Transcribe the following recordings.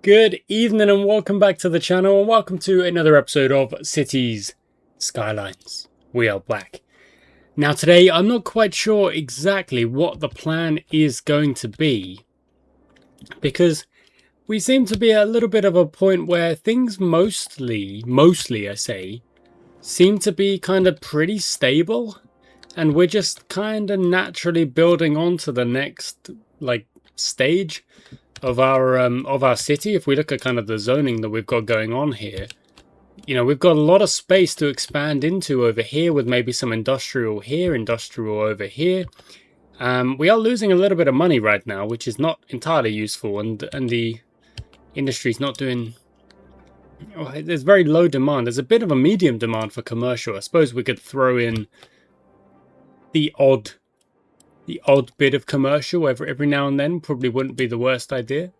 Good evening and welcome back to the channel, and welcome to another episode of Cities Skylines. We are back. Now today I'm not quite sure exactly what the plan is going to be, because we seem to be at a little bit of a point where things mostly I say, seem to be kind of pretty stable, and we're just kind of naturally building on to the next stage of our city. If we look at kind of the zoning that we've got going on here, you know, we've got a lot of space to expand into over here, with maybe some industrial here, industrial over here. We are losing a little bit of money right now, which is not entirely useful, and the industry's not doing. Oh, there's very low demand. There's a bit of a medium demand for commercial. I suppose we could throw in the odd bit of commercial every now and then. Probably wouldn't be the worst idea.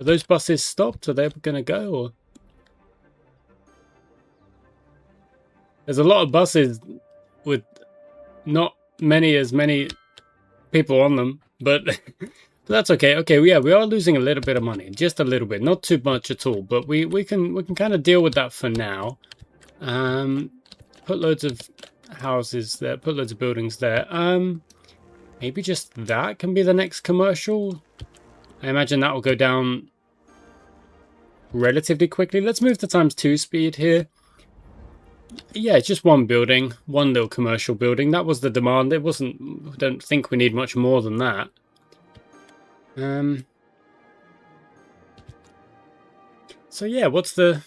Are those buses stopped? Are they going to go? Or there's a lot of buses with not as many people on them, but that's okay. Okay, yeah, we are losing a little bit of money, just a little bit, not too much at all, but we can kind of deal with that for now. Put loads of houses there, put loads of buildings there. Maybe just that can be the next commercial. I imagine that will go down relatively quickly. Let's move to ×2 speed here. Yeah, it's just one building, one little commercial building. That was the demand. It wasn't. I don't think we need much more than that. So yeah, what's the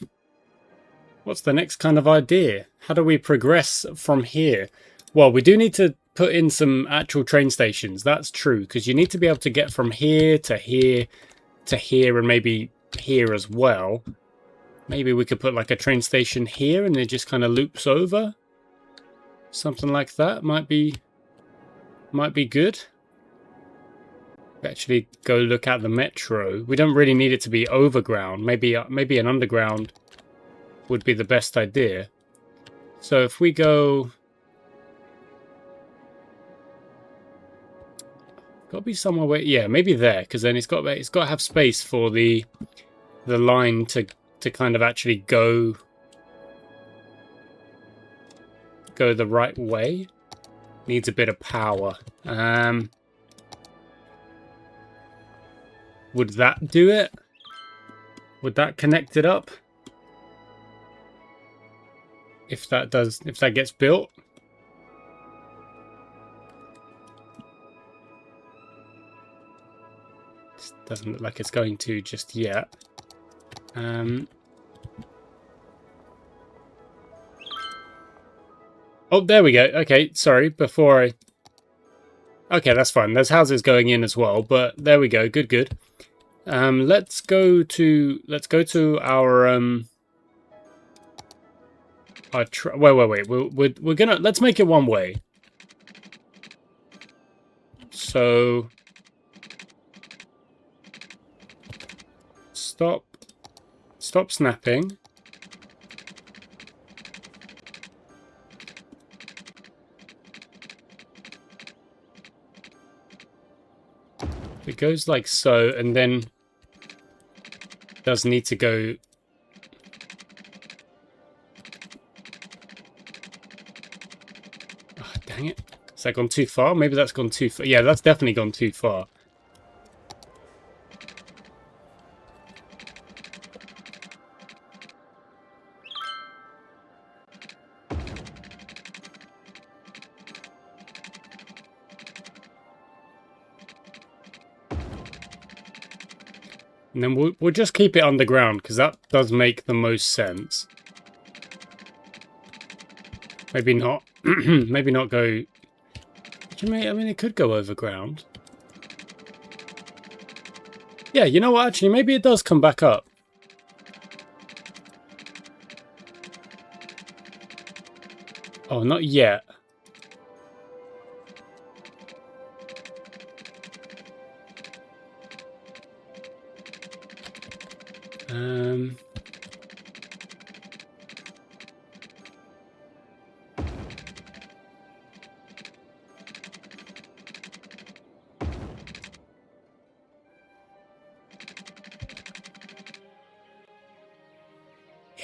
next kind of idea? How do we progress from here? Well, we do need to put in some actual train stations. That's true, because you need to be able to get from here to here to here, and maybe here as well. Maybe we could put like a train station here and it just kind of loops over. Something like that might be good. Actually go look at the metro. We don't really need it to be overground. Maybe an underground would be the best idea. So if we go, got to be somewhere where, yeah, maybe there, because then it's got to have space for the line to kind of actually go the right way. Needs a bit of power. Would that do it? Would that connect it up? If that gets built? This doesn't look like it's going to just yet. Oh, there we go. Okay, sorry. Before I... Okay, that's fine. There's houses going in as well, but there we go. Good. Let's go to our wait. We're gonna... Let's make it one way. So... Stop snapping. It goes like so, and then does need to go. Oh, dang it. Has that gone too far? Maybe that's gone too far. Yeah, that's definitely gone too far. And then we'll just keep it underground, because that does make the most sense. Maybe not. Maybe not go... I mean, it could go overground. Yeah, you know what? Actually, maybe it does come back up. Oh, not yet.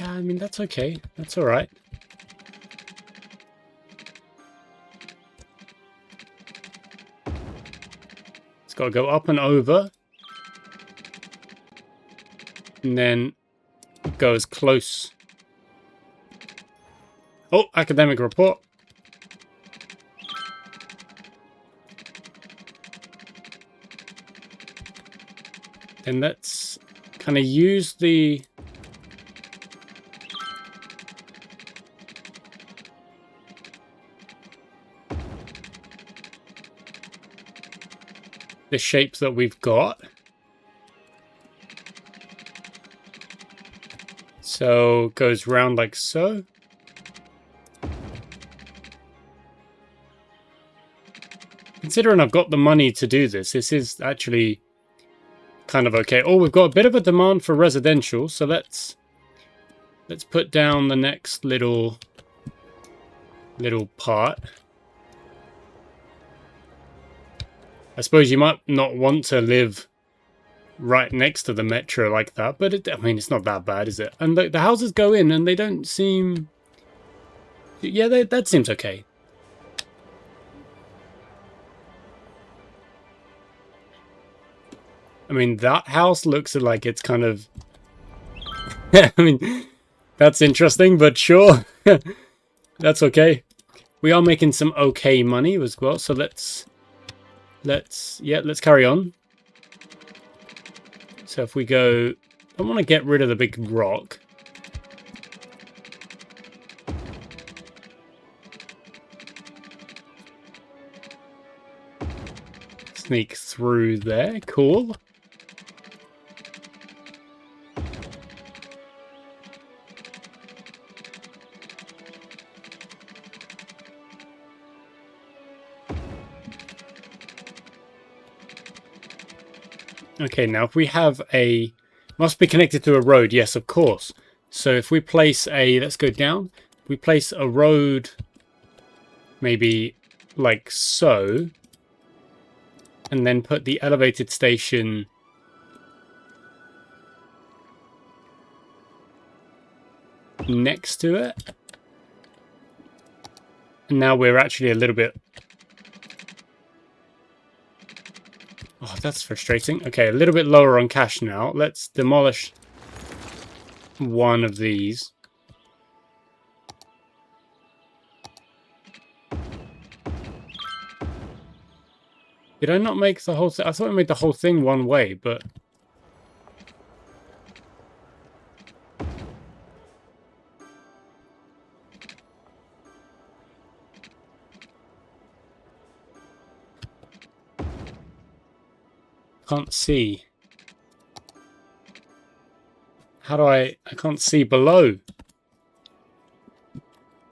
Yeah, I mean, that's okay. That's all right. It's got to go up and over. And then go as close. Oh, academic report. And let's kind of use the... the shape that we've got. So goes round like so. Considering I've got the money to do this, this is actually kind of okay. Oh, we've got a bit of a demand for residential, so let's put down the next little part. I suppose you might not want to live right next to the metro like that, but I mean, it's not that bad, is it? And the houses go in and they don't seem... yeah, that seems okay. I mean, that house looks like it's kind of... I mean, that's interesting, but sure. That's okay. We are making some okay money as well, so let's carry on. So if we go... I want to get rid of the big rock. Sneak through there. Cool. Okay, now if we have a... must be connected to a road. Yes, of course. So if we place a... let's go down. We place a road maybe like so. And then put the elevated station next to it. And now we're actually a little bit... oh, that's frustrating. Okay, a little bit lower on cash now. Let's demolish one of these. Did I not make the whole thing? I thought I made the whole thing one way, but... can't see. How do I can't see below.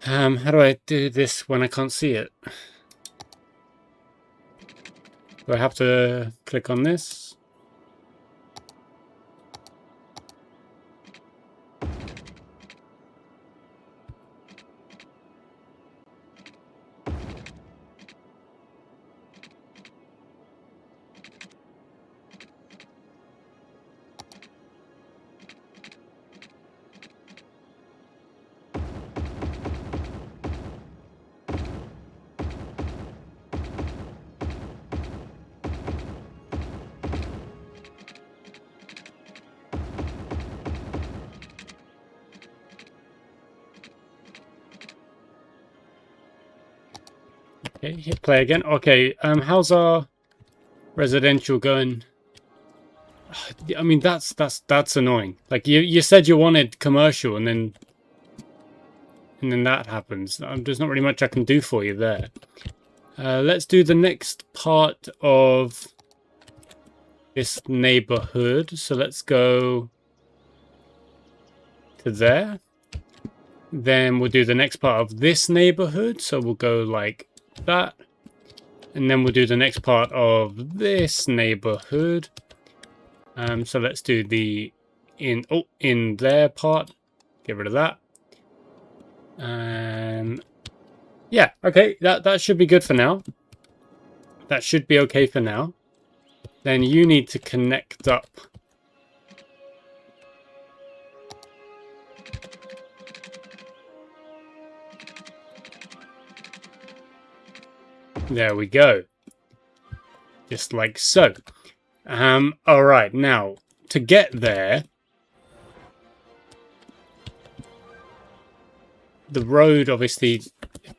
How do I do this when I can't see it? Do I have to click on this? Okay, hit play again. Okay, how's our residential going? I mean, that's annoying. Like you said you wanted commercial, and then that happens. There's not really much I can do for you there. Let's do the next part of this neighborhood. So let's go to there. Then we'll do the next part of this neighborhood. So we'll go like that. And then we'll do the next part of this neighborhood. So let's do the in there part. Get rid of that. Yeah, okay, that should be good for now. That should be okay for now. Then you need to connect up There we go. Just like so. Alright, now, to get there, the road, obviously,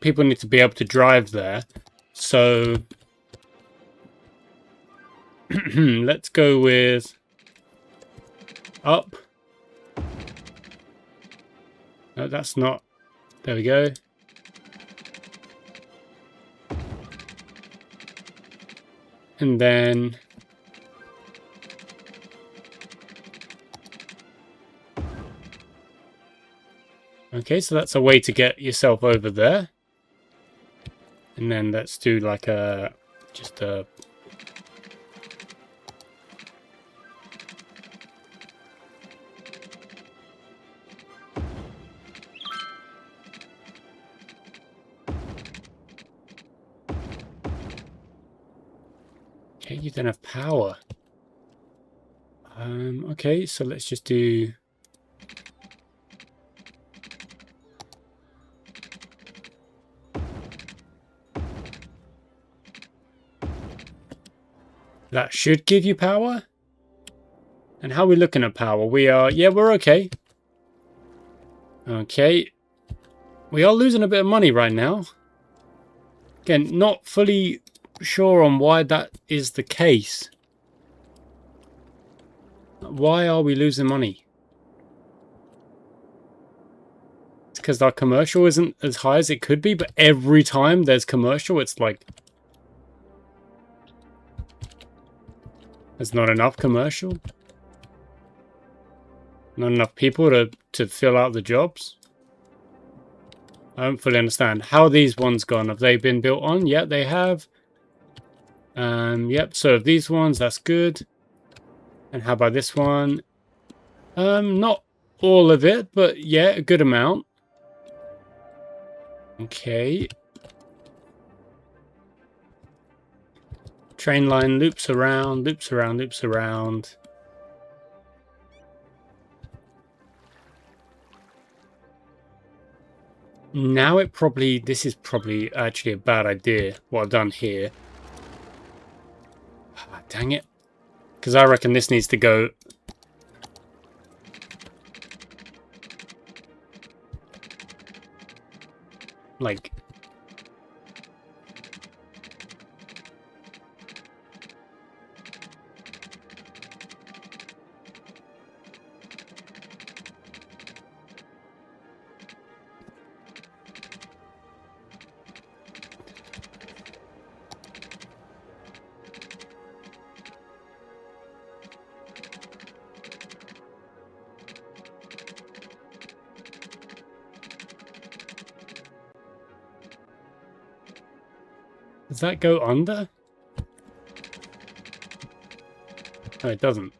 people need to be able to drive there. So, let's go with up. No, that's not. There we go. And then okay, so that's a way to get yourself over there. And then let's do like a just a okay, you don't have power. Okay, so let's just do that should give you power. And how are we looking at power? We are, yeah, we're okay. Okay. We are losing a bit of money right now. Again, not fully sure on why that is the case. Why are we losing money? It's because our commercial isn't as high as it could be, but every time there's commercial, it's like there's not enough commercial. Not enough people to fill out the jobs. I don't fully understand. How are these ones gone? Have they been built on? Yeah, they have. Yep, so these ones, that's good. And how about this one? Not all of it, but yeah, a good amount. Okay. Train line loops around, loops around, loops around. Now this is probably actually a bad idea, what I've done here. Ah, dang it. Because I reckon this needs to go... like... Does that go under? No, it doesn't.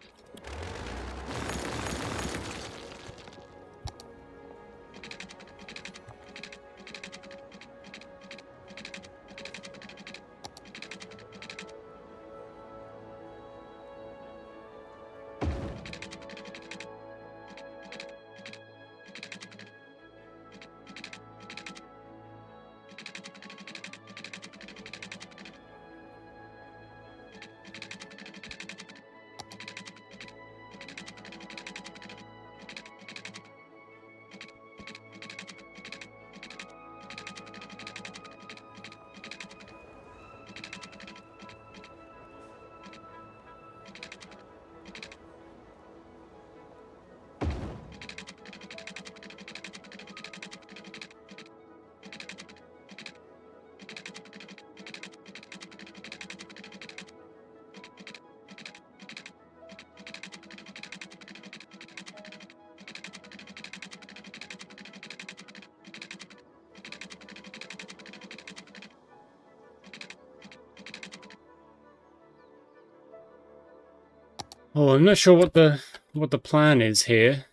Oh, I'm not sure what the plan is here.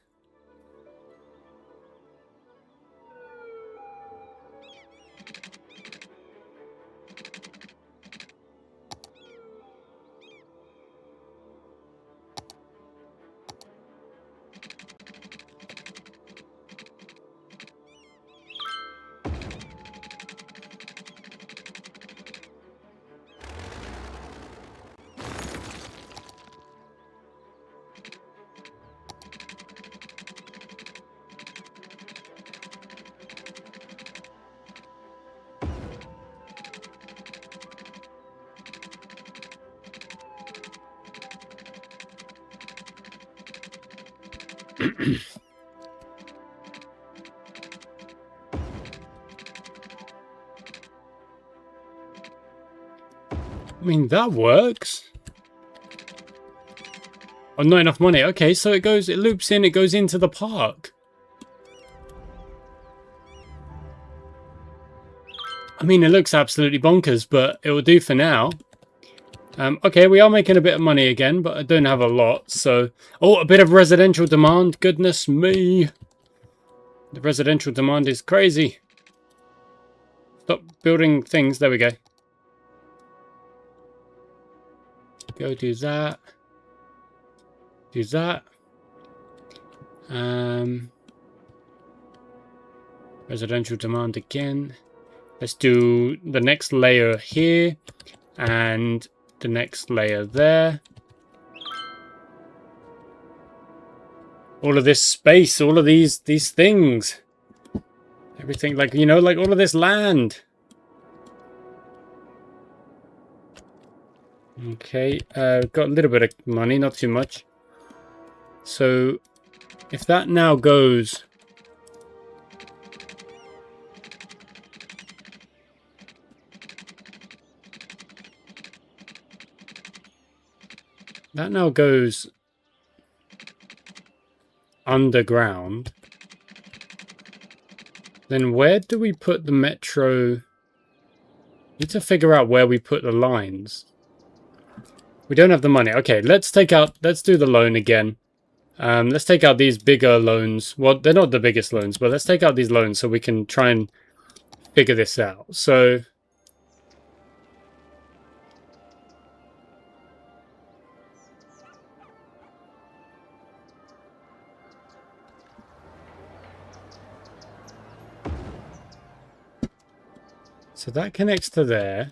I mean, that works. Oh, not enough money. Okay, so it loops in, it goes into the park. I mean, it looks absolutely bonkers, but it will do for now. Okay, we are making a bit of money again, but I don't have a lot, so... Oh, a bit of residential demand. Goodness me. The residential demand is crazy. Stop building things. There we go. Go do that. Do that. Residential demand again. Let's do the next layer here and the next layer there. All of this space, all of these things. Everything, like, you know, like all of this land. Okay, got a little bit of money, not too much. So if that now goes... That now goes underground. Then where do we put the metro? Need to figure out where we put the lines. We don't have the money. Okay, let's do the loan again. Let's take out these bigger loans. Well, they're not the biggest loans, but let's take out these loans so we can try and figure this out. So that connects to there.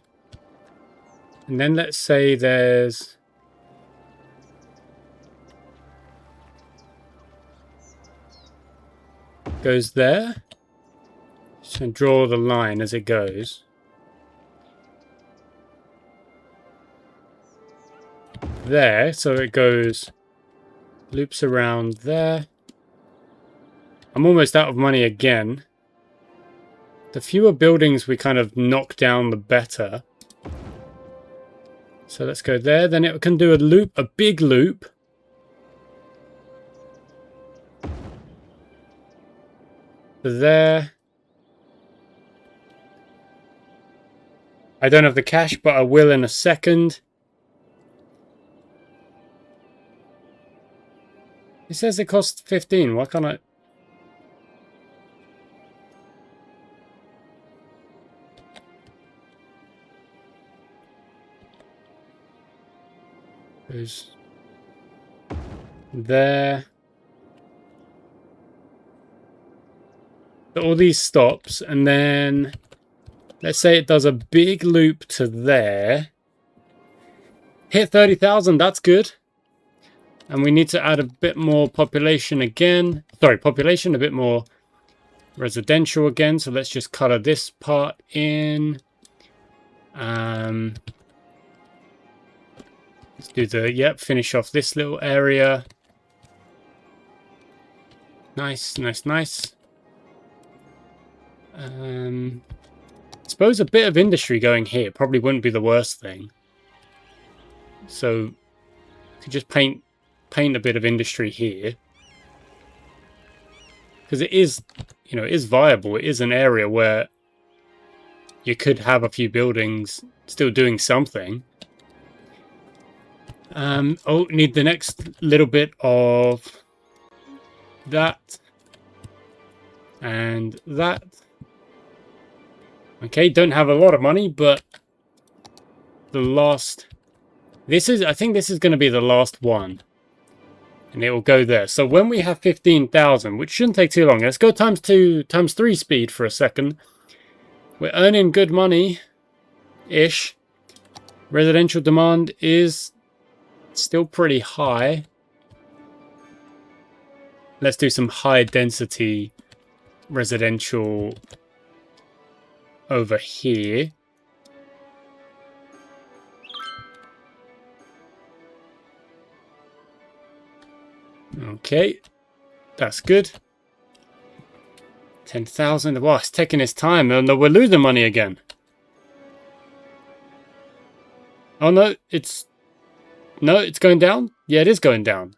And then let's say there's... Goes there. So draw the line as it goes. There, so it goes... Loops around there. I'm almost out of money again. The fewer buildings we kind of knock down, the better. So let's go there. Then it can do a loop, a big loop. There. I don't have the cash, but I will in a second. It says it costs 15. Why can't I... Goes there. So all these stops, and then let's say it does a big loop to there. Hit 30,000, that's good. And we need to add a bit more population again. Sorry, population, a bit more residential again. So let's just color this part in. Let's do the, yep, finish off this little area. Nice, nice, nice. I suppose a bit of industry going here probably wouldn't be the worst thing. So, could just paint a bit of industry here. Because it is, you know, it is viable. It is an area where you could have a few buildings still doing something. Oh, need the next little bit of that and that. Okay, don't have a lot of money, but the last... I think this is going to be the last one. And it will go there. So when we have 15,000, which shouldn't take too long. Let's go times 3 speed for a second. We're earning good money-ish. Residential demand is still pretty high. Let's do some high density residential over here. Okay. That's good. 10,000. Wow, it's taking its time. Oh no, we're losing money again. Oh no, it's... No, it's going down? Yeah, it is going down.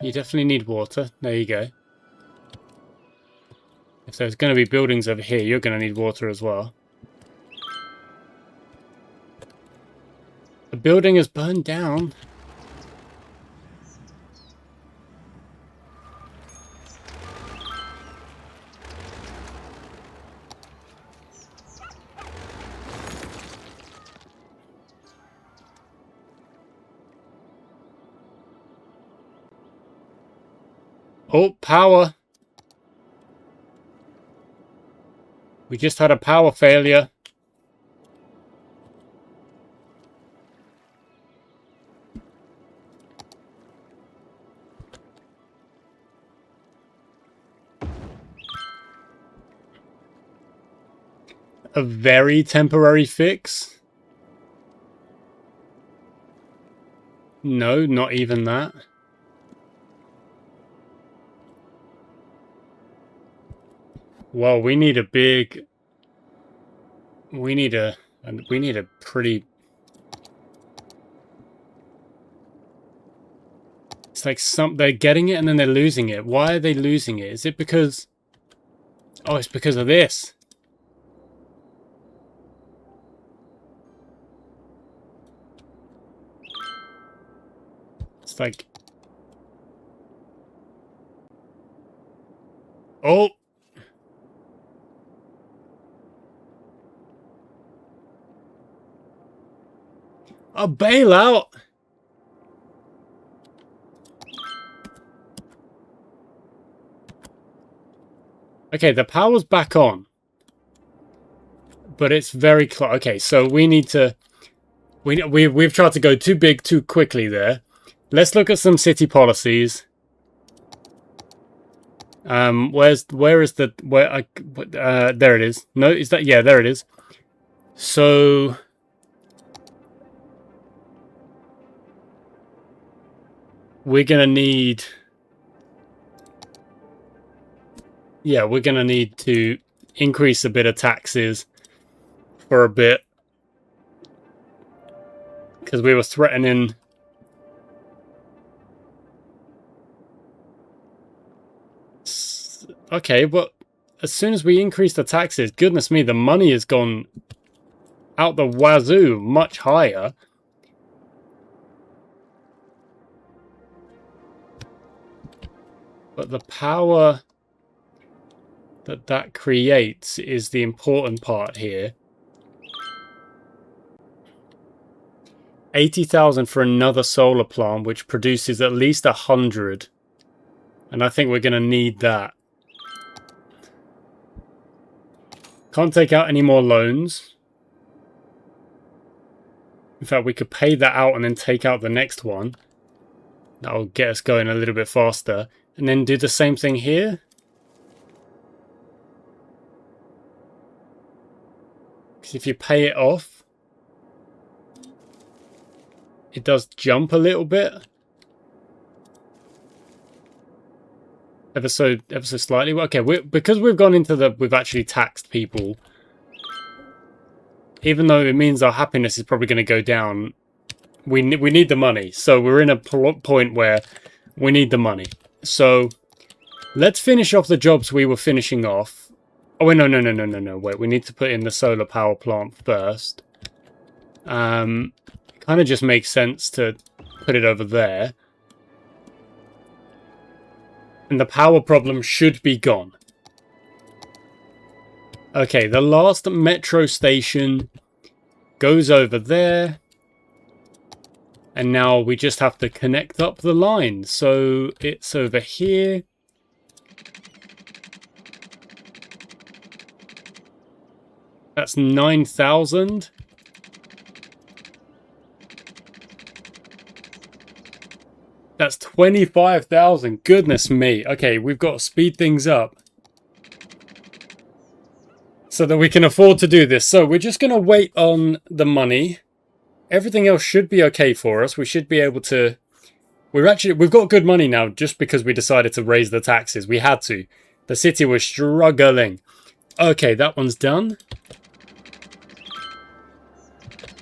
You definitely need water. There you go. If there's going to be buildings over here, you're going to need water as well. The building is burned down. Oh, power. We just had a power failure. A very temporary fix? No, not even that. Well, we need a big... We need a pretty... It's like they're getting it and then they're losing it. Why are they losing it? Is it because... Oh, it's because of this. It's like... Oh! A bailout! Okay, the power's back on. But it's very close. Okay, so we need to... We've tried to go too big too quickly there. Let's look at some city policies. Where is the... there it is. No, is that... Yeah, there it is. So... We're gonna need... Yeah, we're gonna need to increase a bit of taxes for a bit. Because we were threatening... Okay, but as soon as we increase the taxes, goodness me, the money has gone out the wazoo much higher. But the power that creates is the important part here. 80,000 for another solar plant, which produces at least 100. And I think we're going to need that. Can't take out any more loans. In fact, we could pay that out and then take out the next one. That'll get us going a little bit faster. And then do the same thing here. Because if you pay it off, it does jump a little bit. Ever so slightly. Okay, because we've gone into we've actually taxed people. Even though it means our happiness is probably going to go down, we need the money. So we're in a point where we need the money. So let's finish off the jobs we were finishing off. Oh, wait, no. Wait, we need to put in the solar power plant first. Kind of just makes sense to put it over there. And the power problem should be gone. Okay, the last metro station goes over there. And now we just have to connect up the line. So it's over here. That's 9,000. That's 25,000. Goodness me. Okay, we've got to speed things up. so that we can afford to do this. So we're just going to wait on the money. Everything else should be okay for us. We should be able to... We've got good money now just because we decided to raise the taxes. We had to. The city was struggling. Okay, that one's done.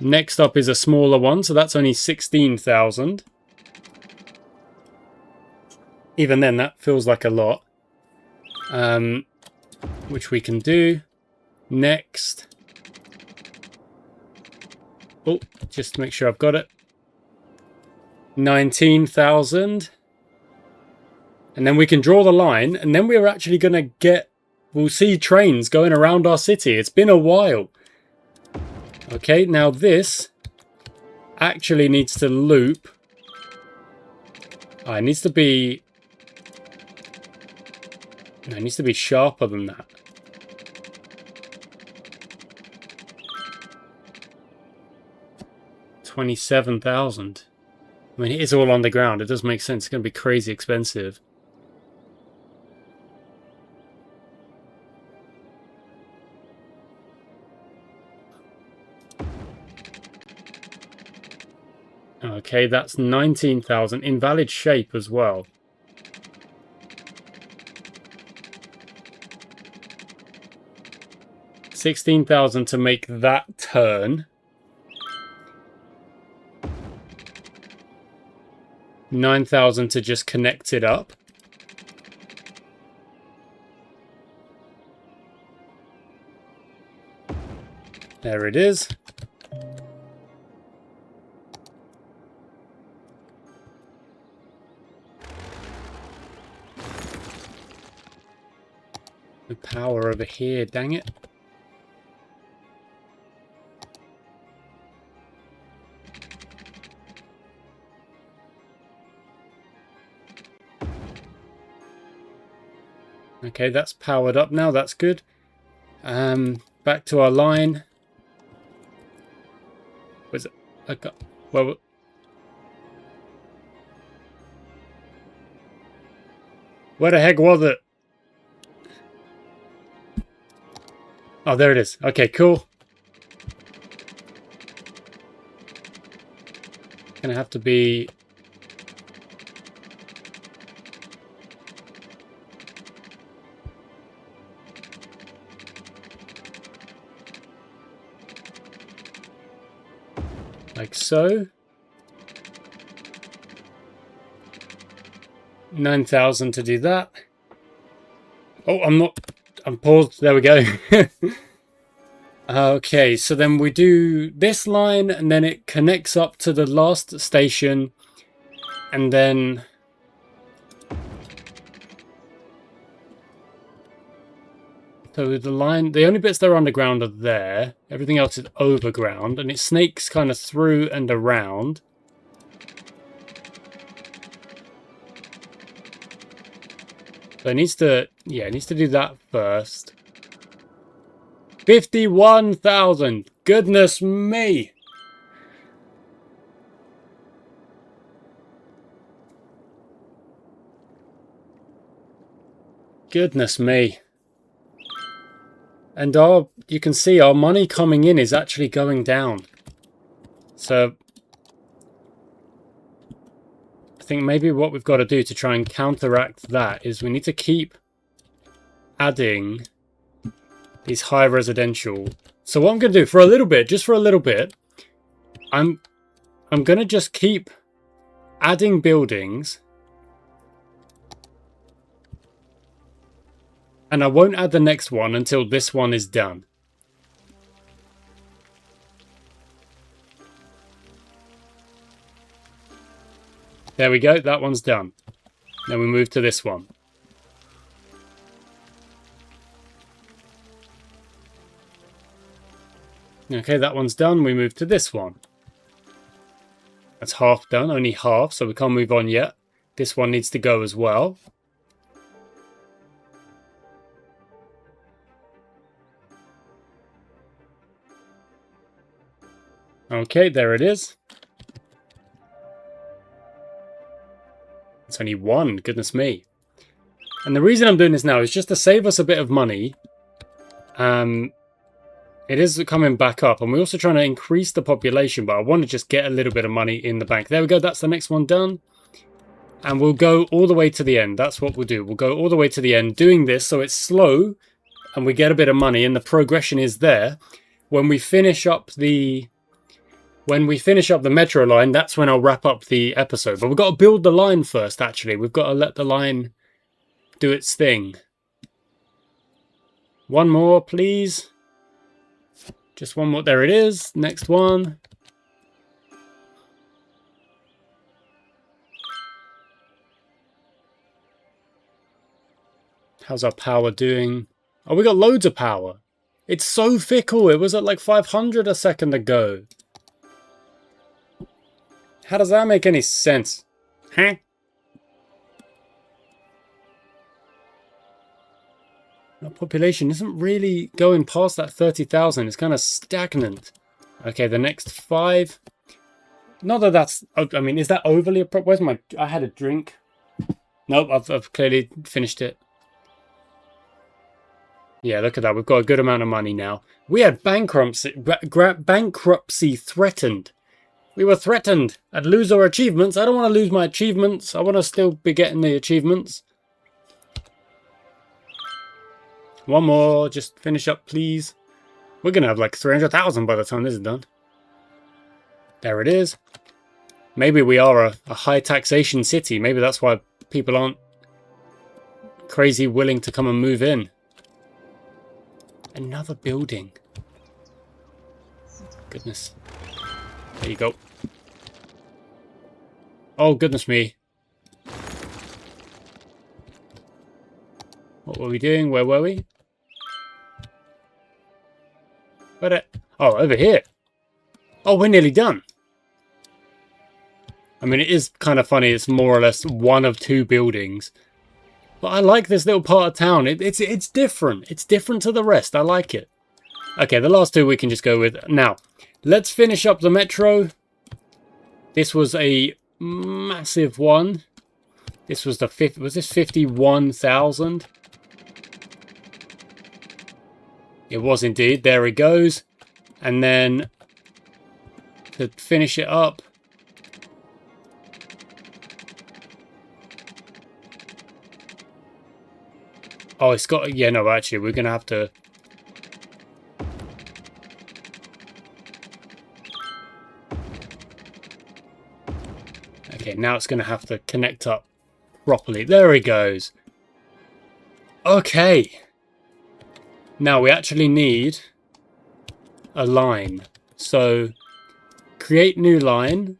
Next up is a smaller one, so that's only 16,000. Even then, that feels like a lot. Which we can do. Next. Oh, just to make sure I've got it. 19,000. And then we can draw the line, and then we're actually going to get... We'll see trains going around our city. It's been a while. Okay, now this actually needs to loop. Oh, it needs to be... No, it needs to be sharper than that. $27,000. I mean, it is all underground. It does make sense. It's going to be crazy expensive. Okay, that's 19,000. Invalid shape as well. $16,000 to make that turn. 9,000 to just connect it up. There it is. The power over here, dang it. Okay, that's powered up now. That's good. Back to our line. Was it? Okay. Well, where the heck was it? Oh, there it is. Okay, cool. Gonna have to be... like so. 9,000 to do that. Oh, I'm paused. There we go. Okay, so then we do this line, and then it connects up to the last station, and then... So the line, the only bits that are underground are there. Everything else is overground, and it snakes kind of through and around. So it needs to, yeah, it needs to do that first. 51,000. Goodness me. Goodness me. And you can see our money coming in is actually going down. So I think maybe what we've got to do to try and counteract that is we need to keep adding these high residential. So what I'm going to do for a little bit, just for a little bit, I'm going to just keep adding buildings. And I won't add the next one until this one is done. There we go, that one's done. Then we move to this one. Okay, that one's done. We move to this one. That's half done, only half, so we can't move on yet. This one needs to go as well. Okay, there it is. It's only one, goodness me. And the reason I'm doing this now is just to save us a bit of money. It is coming back up, and we're also trying to increase the population, but I want to just get a little bit of money in the bank. There we go. That's the next one done. And we'll go all the way to the end. That's what we'll do. We'll go all the way to the end doing this so it's slow and we get a bit of money and the progression is there. When we finish up the metro line, that's when I'll wrap up the episode. But we've got to build the line first, actually. We've got to let the line do its thing. One more, please. Just one more. There it is. Next one. How's our power doing? Oh, we got loads of power. It's so fickle. It was at like 500 a second ago. How does that make any sense? Huh? Our population isn't really going past that 30,000. It's kind of stagnant. Okay, the next 5. Not that that's... I mean, is that overly... Where's my... I had a drink. Nope, I've clearly finished it. Yeah, look at that. We've got a good amount of money now. We had bankruptcy threatened. We were threatened. I'd lose our achievements. I don't want to lose my achievements. I want to still be getting the achievements. One more. Just finish up, please. We're going to have like 300,000 by the time this is done. There it is. Maybe we are a high taxation city. Maybe that's why people aren't crazy willing to come and move in. Another building. Goodness. There you go. Oh, goodness me. What were we doing? Where were we? Oh, over here. Oh, we're nearly done. I mean, it is kind of funny. It's more or less one of 2 buildings. But I like this little part of town. It's different. It's different to the rest. I like it. Okay, the last 2 we can just go with. Now, let's finish up the metro. This was a massive one. This was the 5th. Was this 51,000? It was indeed. There it goes. And then to finish it up. Oh, it's got... Yeah, no, actually, we're going to have to... Okay, now it's going to have to connect up properly. There it goes. Okay. Now, we actually need a line. So, create new line.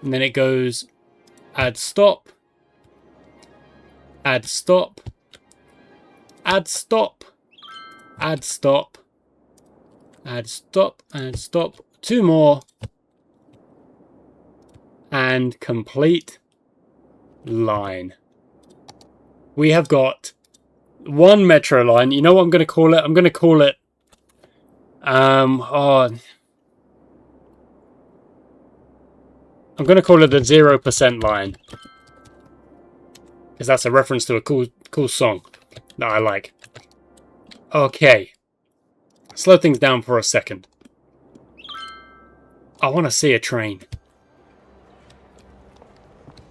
And then it goes add stop. Add stop. Add stop, add stop, add stop, add stop, 2 more, and complete line. We have got 1 metro line. You know what I'm going to call it? I'm going to call it, I'm going to call it the 0% line. Because that's a reference to a cool song that I like. Okay. Slow things down for a second. I want to see a train.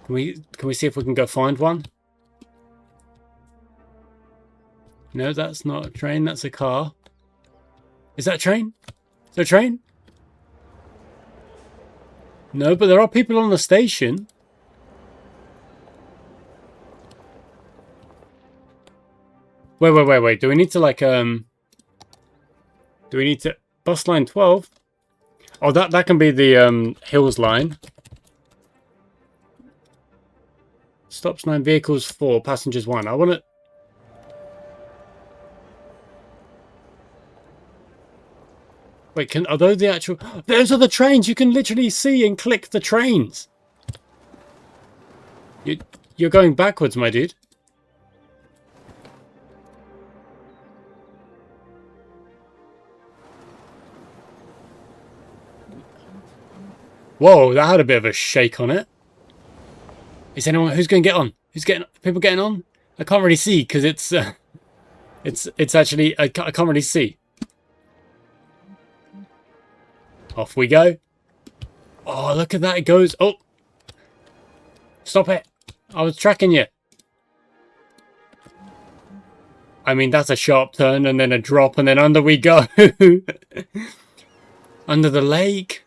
Can we see if we can go find one? No, that's not a train. That's a car. Is that a train? Is there a train? No, but there are people on the station. Wait. Do we need to like do we need to bus line 12? Oh, that can be the Hills line. Stops 9, vehicles 4, passengers 1. I want to... Wait, are those the actual... Those are the trains! You can literally see and click the trains! You're going backwards, my dude. Whoa, that had a bit of a shake on it. Is anyone... Who's going to get on? People getting on? I can't really see because it's actually... I can't really see. Off we go. Oh, look at that. It goes. Oh. Stop it. I was tracking you. I mean, that's a sharp turn and then a drop and then under we go. Under the lake.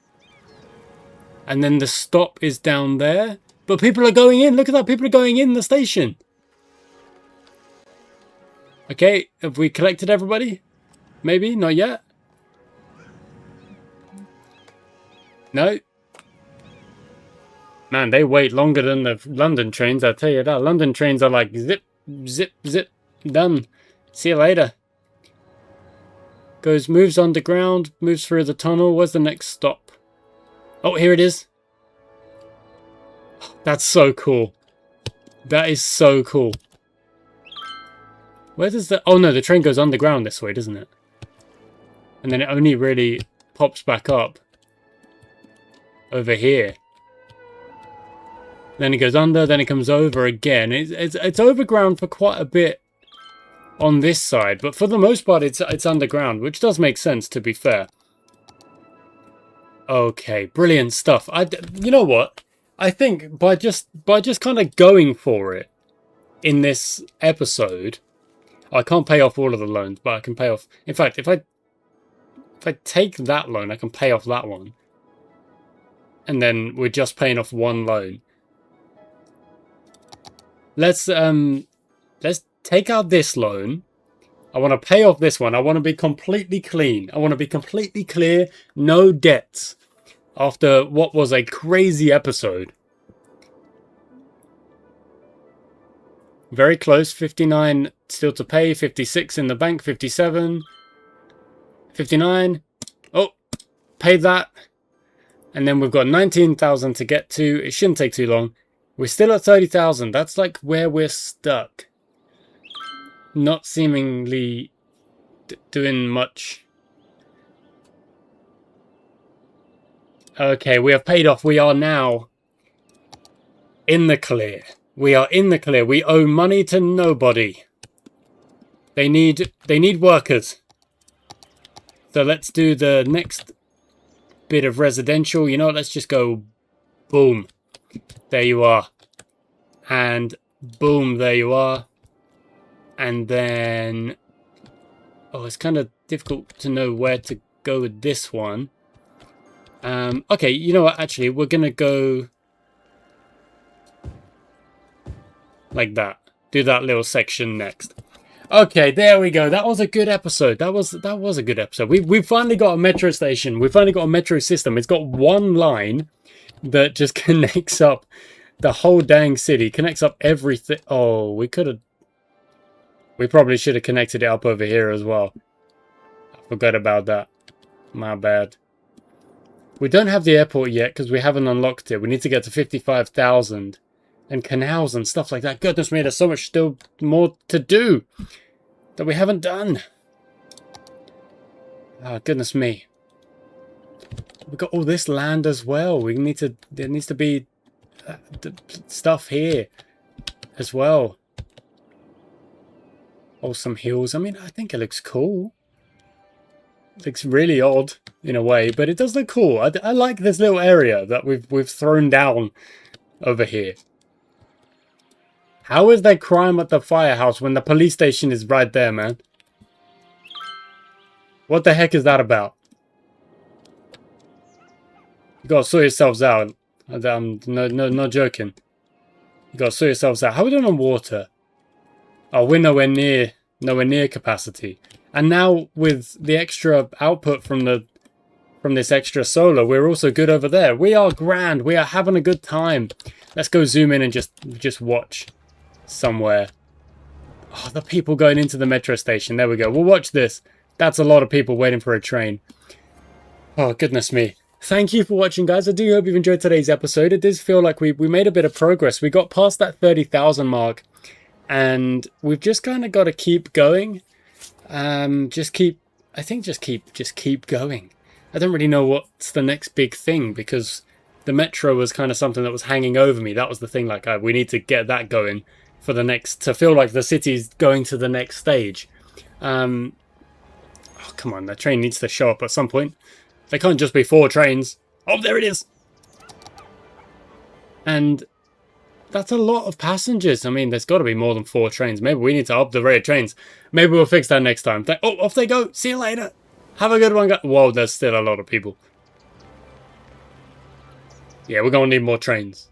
And then the stop is down there. But people are going in. Look at that. People are going in the station. Okay. Have we collected everybody? Maybe. Not yet. No. Man, they wait longer than the London trains. I'll tell you that. London trains are like zip, zip, zip. Done. See you later. Moves underground. Moves through the tunnel. Where's the next stop? Oh, here it is. That's so cool. That is so cool. Where does the... Oh no, the train goes underground this way, doesn't it? And then it only really pops back up over here. Then it goes under, then it comes over again. It's overground for quite a bit on this side, but for the most part it's underground, which does make sense, to be fair. Okay, brilliant stuff. You know what? I think by just kind of going for it in this episode, I can't pay off all of the loans, but I can pay off. In fact, if I take that loan, I can pay off that one, and then we're just paying off one loan. Let's take out this loan. I want to pay off this one. I want to be completely clean. I want to be completely clear. No debts. After what was a crazy episode. Very close. 59 still to pay. 56 in the bank. 57. 59. Oh, paid that. And then we've got 19,000 to get to. It shouldn't take too long. We're still at 30,000. That's like where we're stuck. Not seemingly doing much. Okay, we have paid off. We are now in the clear. We are in the clear. We owe money to nobody. They need workers. So let's do the next bit of residential. You know what? Let's just go boom. There you are. And boom, there you are. And then... Oh, it's kind of difficult to know where to go with this one. Okay, you know what? Actually, we're going to go... like that. Do that little section next. Okay, there we go. That was a good episode. That was a good episode. We've finally got a metro station. We've finally got a metro system. It's got one line that just connects up the whole dang city. Connects up everything. Oh, we probably should have connected it up over here as well. I forgot about that. My bad. We don't have the airport yet because we haven't unlocked it. We need to get to 55,000. And canals and stuff like that. Goodness me, there's so much still more to do that we haven't done. Oh, goodness me. We've got all this land as well. There needs to be stuff here as well. Oh, some hills. I mean, I think it looks cool. It looks really odd in a way, but it does look cool. I like this little area that we've thrown down over here. How is there crime at the firehouse when the police station is right there, man? What the heck is that about? You gotta sort yourselves out. I'm not joking. You gotta sort yourselves out. How are we doing on water? Oh, we're nowhere near capacity. And now with the extra output from this extra solar, we're also good over there. We are grand. We are having a good time. Let's go zoom in and just watch somewhere. Oh, the people going into the metro station. There we go. We'll watch this. That's a lot of people waiting for a train. Oh, goodness me. Thank you for watching, guys. I do hope you've enjoyed today's episode. It does feel like we made a bit of progress. We got past that 30,000 mark, and we've just kind of got to keep going. Just keep going. I don't really know what's the next big thing, because the metro was kind of something that was hanging over me. That was the thing, like, we need to get that going for the next, to feel like the city's going to the next stage. Oh, come on, the train needs to show up at some point. They can't just be 4 trains. Oh, there it is. And that's a lot of passengers. I mean, there's got to be more than 4 trains. Maybe we need to up the rate of trains. Maybe we'll fix that next time. Oh, off they go. See you later. Have a good one, guys. Whoa, there's still a lot of people. Yeah, we're going to need more trains.